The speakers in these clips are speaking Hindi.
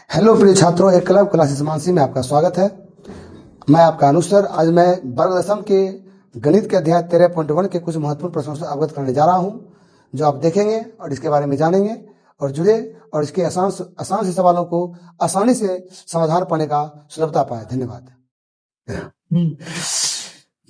हेलो प्रिय छात्रों, एक क्लब क्लासेस मानसी में आपका स्वागत है। मैं आपका अनुसर। आज मैं वर्ग दशम के गणित के अध्याय 13.1 के कुछ महत्वपूर्ण प्रश्नों से अवगत करने जा रहा हूं, जो आप देखेंगे और इसके बारे में जानेंगे और जुड़े और इसके आसान आसान से सवालों को आसानी से समाधान पाने का सुलभता पाए। धन्यवाद।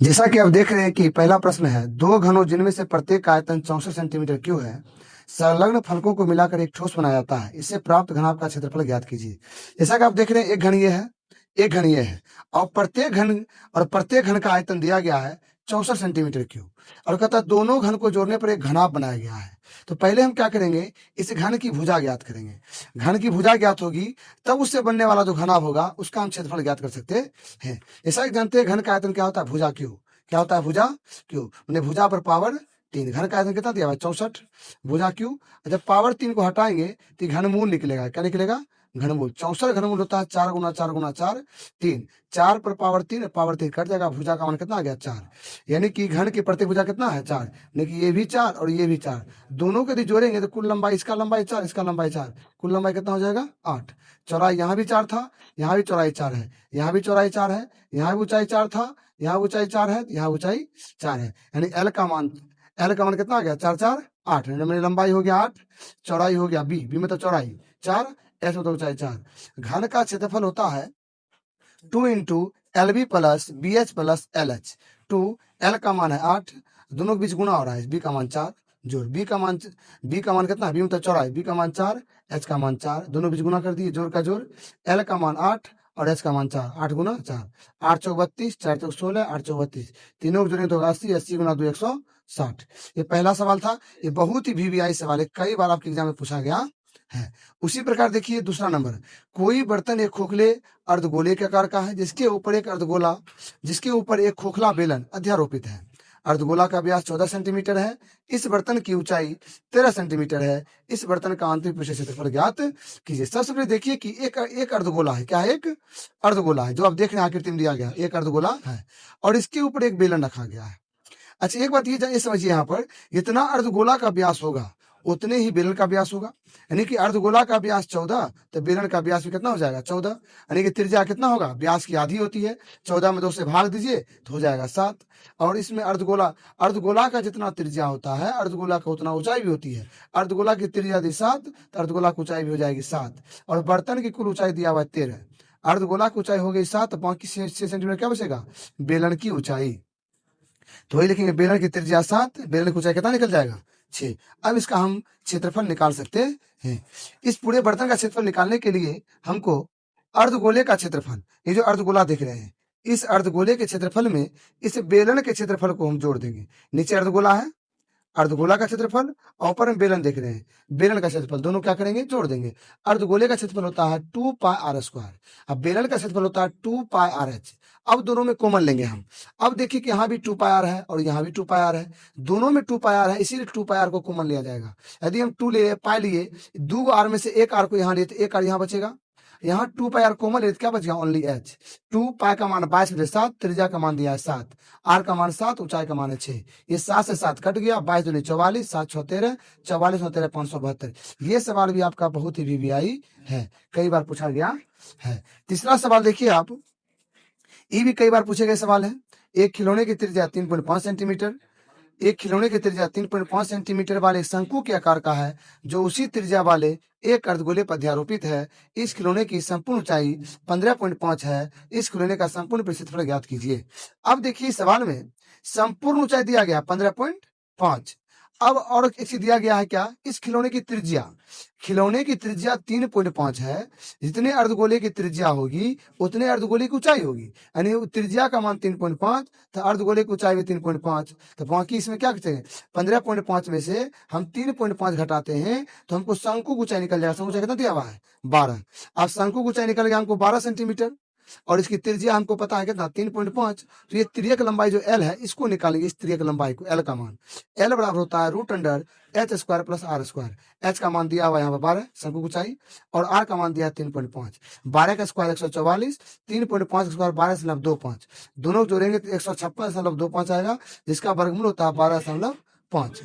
जैसा कि आप देख रहे हैं कि पहला प्रश्न है, दो घनों जिनमें से प्रत्येक का आयतन 64 सेंटीमीटर क्यूब है, संलग्न फलकों को मिलाकर एक ठोस बनाया जाता है। इससे प्राप्त घनाभ का क्षेत्रफल ज्ञात कीजिए। जैसा कि आप देख रहे हैं, एक घन ये है, एक घन ये है, और प्रत्येक घन का आयतन दिया गया है 64 सेंटीमीटर क्यूब, और कहता है दोनों घन को जोड़ने पर एक घनाभ बनाया गया है। तो पहले हम क्या करेंगे, इस घन की भुजा ज्ञात करेंगे। घन की भुजा ज्ञात होगी तब उससे बनने वाला जो घनाभ होगा उसका हम क्षेत्रफल ज्ञात कर सकते हैं। जैसा कि जानते हैं, घन का आयतन क्या होता है, भुजा क्यूब। क्या होता है, भुजा क्यूब, मैंने भुजा पर पावर 3। घन का आयतन कितना दिया हुआ है, 64 भुजा क्यूब। जब पावर 3 को हटाएंगे तो घनमूल निकलेगा। क्या निकलेगा, घनमूल। 64 घनमूल होता है 4 गुना 4 गुना 4 3। 4 पर पावर 3 कट जाएगा, भुजा का मान कितना आ गया, 4। यानी कि घन की प्रत्येक भुजा कितना है, 4। यानी कि ये भी 4 और ये भी 4, दोनों को यदि जोड़ेंगे तो कुल लंबाई, इसका लंबाई 4, इसका लंबाई 4, कुल लंबाई कितना हो जाएगा, 8। चौड़ाई यहाँ भी 4 था, यहाँ भी चौड़ाई 4 है, यहाँ भी चौड़ाई 4 है, यहाँ भी ऊंचाई 4 था, यहाँ ऊंचाई 4 है, यहाँ ऊंचाई 4 है। यानी एल का मान कितना आ गया, 4 4 8। मेरी लंबाई हो गया 8, चौड़ाई हो गया बी मतलब चौड़ाई 4, एस मतलब ऊंचाई 4। घन का क्षेत्रफल होता है 2 into L B plus B H plus L H. 2 L का मान है 8, दोनों के बीच गुना हो रहा है, बी का मान 4 जोड़ बी का मान कितना है, बी मतलब चौड़ाई, बी का मान 4, एच का मान 4, दोनों बीच गुना कर दिए, जोड़ का जोड़। एल का मान 8 और एच का मान 4, 8 गुना 4, 8 चौक 32, 4 चौक 16, 8 चौक 32, तीनों को जोड़ेंगे तो 80, 80 गुना 2 160। ये पहला सवाल था। ये बहुत ही वीवीआई सवाल है, कई बार आपके एग्जाम में पूछा गया है। उसी प्रकार देखिए दूसरा नंबर, कोई बर्तन एक खोखले अर्धगोले के आकार का है, जिसके ऊपर एक खोखला बेलन अध्यारोपित है। अर्धगोला का व्यास 14 सेंटीमीटर है। इस बर्तन की ऊंचाई 13 सेंटीमीटर है। इस बर्तन का आंतरिक पृष्ठ क्षेत्रफल ज्ञात कीजिए। सबसे पहले देखिए कि एक अर्धगोला है। क्या है, एक अर्धगोला है, जो आप देख रहे हैं आकृति में दिया गया, एक अर्धगोला है और इसके ऊपर एक बेलन रखा गया है। अच्छा, एक बात ये समझिए, यहाँ पर जितना अर्धगोला का व्यास होगा उतने ही बेलन का व्यास होगा। यानी कि अर्धगोला का व्यास 14, तो बेलन का व्यास भी कितना हो जाएगा, 14। यानी कि त्रिज्या कितना होगा, व्यास की आधी होती है, 14 में 2 से भाग दीजिए तो हो जाएगा 7। और इसमें अर्धगोला का जितना त्रिज्या होता है, अर्धगोला का उतना ऊंचाई भी होती है। अर्धगोला की त्रिज्या यदि 7, तो अर्धगोला की ऊंचाई भी हो जाएगी 7। और बर्तन की कुल ऊंचाई दिया हुआ है 13, अर्धगोला की ऊंचाई हो गई 7, बाकी 6 सेंटीमीटर क्या बचेगा, बेलन की ऊंचाई। तो वही लिखेंगे, बेलन की त्रिज्या 7, बेलन की ऊंचाई कितना निकल जाएगा, 6। अब इसका हम क्षेत्रफल निकाल सकते हैं। इस पूरे बर्तन का क्षेत्रफल निकालने के लिए हमको अर्धगोले का क्षेत्रफल, ये जो अर्धगोला देख रहे हैं, इस अर्धगोले के क्षेत्रफल में इस बेलन के क्षेत्रफल को हम जोड़ देंगे। नीचे अर्धगोला है, अर्धगोला का क्षेत्रफल, और ऊपर हम बेलन देख रहे हैं, बेलन का क्षेत्रफल, दोनों क्या करेंगे, जोड़ देंगे। अर्धगोले का क्षेत्रफल होता है 2 पाई आर स्क्वायर, अब बेलन का क्षेत्रफल होता है 2 पाई आर एच। अब दोनों में कॉमन लेंगे हम। अब देखिए कि यहाँ भी 2 पाई आर है और यहाँ भी 2 पाई आर है, दोनों में 2 पाई आर है, इसीलिए 2 पाई आर को कॉमन लिया जाएगा। यदि हम 2 लिए, पाई लिए, 2 आर में से एक आर को यहाँ लिए तो एक आर यहाँ बचेगा। यहाँ 2 पाई आर कॉमन ले तो क्या बच गया, ओनली एच। 2 पाई का मान 22 में 7, त्रिज्या का मान दिया है 7, आर का मान 7, ऊंचाई का मान है 6। ये 7 से 7 कट गया, 22 दूनी 44, 7 6 13, 44 9 13 572। ये सवाल भी आपका बहुत ही वीवीआई है, कई बार पूछा गया है। तीसरा सवाल देखिए आप, ये भी कई बार पूछे गए सवाल है। एक खिलौने की त्रिज्या 3.5 सेंटीमीटर, एक खिलौने की त्रिज्या 3.5 सेंटीमीटर वाले शंकु के आकार का है, जो उसी त्रिज्या वाले एक अर्धगोले पर अध्यारोपित है। इस खिलौने की संपूर्ण ऊंचाई 15.5 है। इस खिलौने का संपूर्ण क्षेत्रफल ज्ञात कीजिए। अब देखिए सवाल में संपूर्ण ऊंचाई दिया गया 15.5। अब और एक चीज दिया गया है, क्या, इस खिलौने की त्रिज्या 3.5 है। जितने अर्धगोले की त्रिज्या होगी उतने अर्धगोले की ऊंचाई होगी। यानी त्रिज्या का मान 3.5, तो अर्धगोले की ऊंचाई भी 3.5, तो बाकी इसमें क्या करते हैं, 15.5 में से हम 3.5 घटाते हैं तो हमको शंकु की ऊंचाई निकल जाएगा। शंकु ऊंचाई कितना दिया हुआ है, 12। अब शंकु की ऊंचाई निकल गया हमको 12 सेंटीमीटर, और इसकी त्रिज्या हमको पता है कितना, 3.5। तो ये त्रिज्या की लंबाई जो एल है, इसको निकालेंगे, इस त्रिज्या की लंबाई को, एल का मान, एल बराबर होता है √h² प्लस r²। एच का मान दिया हुआ है यहाँ पर 12, शंकु की ऊंचाई, और आर का मान दिया है 3.5। 12 का स्क्वायर 144, 3.5 का स्क्वायर 12.25, दोनों जोड़ेंगे तो 156.25 आएगा, जिसका वर्गमूल होता है 12.5।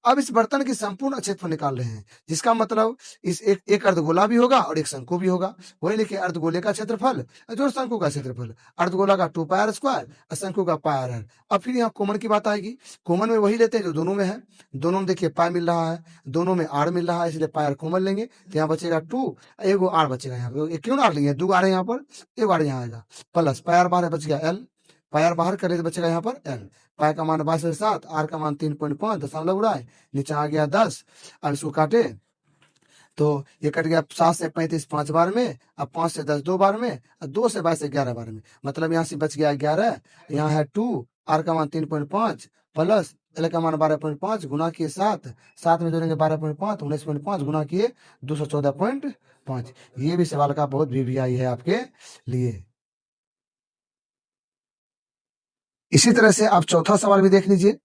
अब इस बर्तन की संपूर्ण क्षेत्रफल निकाल रहे हैं, जिसका मतलब इस एक अर्धगोला भी होगा और एक शंकु भी होगा। वही लिखे अर्धगोले का क्षेत्रफल जोड़ शंकु का क्षेत्रफल, अर्धगोला का 2 पाई आर स्क्वायर और शंकु का पाई आर है। अब फिर यहाँ कॉमन की बात आएगी, कॉमन में वही लेते हैं जो दोनों में है। दोनों में देखिए पाई मिल रहा है, दोनों में आर मिल रहा है, इसलिए पाई आर कॉमन लेंगे तो यहाँ बचेगा 2, एगो आर बचेगा यहाँ पे। क्यों आर लेंगे, 2 आर है यहाँ पर, एक आर यहाँ आएगा, प्लस पाई आर बाहर बच गया एल, पाई आर बाहर कर ले तो बचेगा यहाँ पर एल। पाई का मान 22/7, आर का मान 3.5, दशमलव उड़ाए, नीचे आ गया 10। अब इसको काटे तो ये कट गया 7 से 35 5 बार में, अब 5 से 10 2 बार में, और 2 से 22 11 बार में, मतलब यहाँ से बच गया 11। यहाँ है 2, आर का मान 3.5 प्लस एल का मान 12.5 गुना किए 7, 7 में जोड़ेंगे 12.5, 19.5 गुना किए 214.5। ये भी सवाल का बहुत वीवीआई है आपके लिए। इसी तरह से आप चौथा सवाल भी देख लीजिए।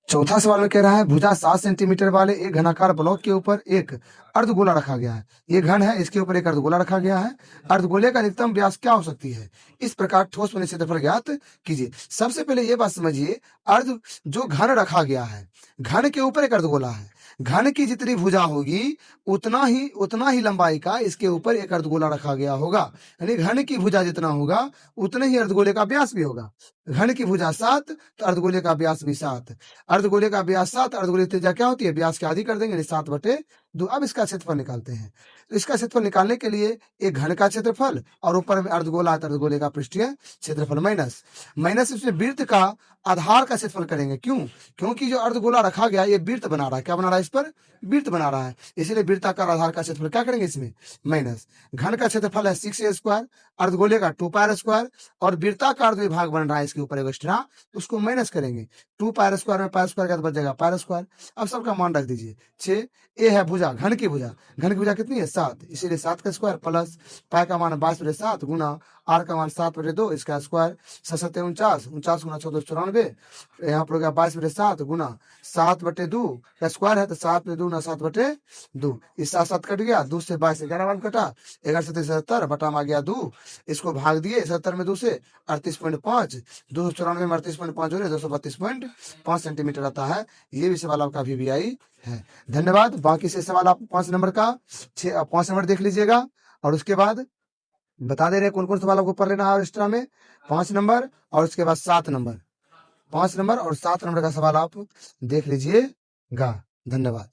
चौथा सवाल में कह रहा है भुजा 7 सेंटीमीटर वाले एक घनाकार ब्लॉक के ऊपर एक अर्धगोला रखा गया है। ये घन है, इसके ऊपर एक अर्धगोला रखा गया है। अर्धगोले का अधिकतम व्यास क्या हो सकती है, इस प्रकार ठोस बने क्षेत्रफल ज्ञात कीजिए। सबसे पहले ये बात समझिए, अर्ध जो घन रखा गया है, घन के ऊपर एक अर्धगोला है, घन की जितनी भुजा होगी उतना ही लंबाई का इसके ऊपर एक अर्धगोला रखा गया होगा। यानी घन की भुजा जितना होगा उतने ही अर्धगोले का व्यास भी होगा। घन की भुजा 7 तो अर्धगोले का व्यास भी 7, अर्धगोले का व्यास 7, अर्धगोले की त्रिज्या क्या होती है, व्यास के आधी कर देंगे 7/2। अब इसका क्षेत्रफल निकालते हैं। तो इसका क्षेत्रफल निकालने के लिए एक घन का क्षेत्रफल और ऊपर में अर्धगोला है तो अर्धगोले का पृष्ठीय क्षेत्रफल माइनस इसमें वृत्त का आधार का क्षेत्रफल करेंगे। क्यों, क्योंकि जो अर्धगोला रखा गया ये वृत्त बना रहा है, क्या बना रहा है, इस पर वृत्त बना रहा है, इसलिए वृत्ताकार आधार का क्षेत्रफल क्या करेंगे इसमें माइनस। घन का क्षेत्रफल है 6a स्क्वायर, अर्धगोले का 2 पाई आर स्क्वायर, और वृत्ताकार जो भाग बन रहा है इसके ऊपर एक्स्ट्रा, उसको माइनस करेंगे। 2 पाई आर स्क्वायर में पाई स्क्वायर का तो बच जाएगा पाई आर स्क्वायर। अब सबका मान रख दीजिए 6, ए है भुजा, घन की भुजा, घन की भुजा कितनी है 7, इसीलिए 7 का स्क्वायर प्लस पाई का मान 22/7 गुना आर का मान 7/2, इसका स्क्वायर 7 49, 49 गुना 14 94, यहाँ पर हो गया 22/7 गुना 7/2 का स्क्वायर है तो 7/2 ना 7/2, इस 7 कट गया, 2 से 22 11 बार कटा, 11 से 77 बटा में आ गया 2, इसको भाग दिए 70 में 2 से 38.5, 294 में 38.5 हो रहे 232.5 सेंटीमीटर आता है। ये भी सवाल आपका वीवीआई है। धन्यवाद। बाकी से सवाल आप 5 नंबर का 5 नंबर देख लीजिएगा, और उसके बाद बता दे रहे कौन कौन सवाल आपको पढ़ लेना है एक्स्ट्रा में। 5 नंबर और उसके बाद 7 नंबर, 5 नंबर और 7 नंबर का सवाल आप देख लीजिएगा। धन्यवाद।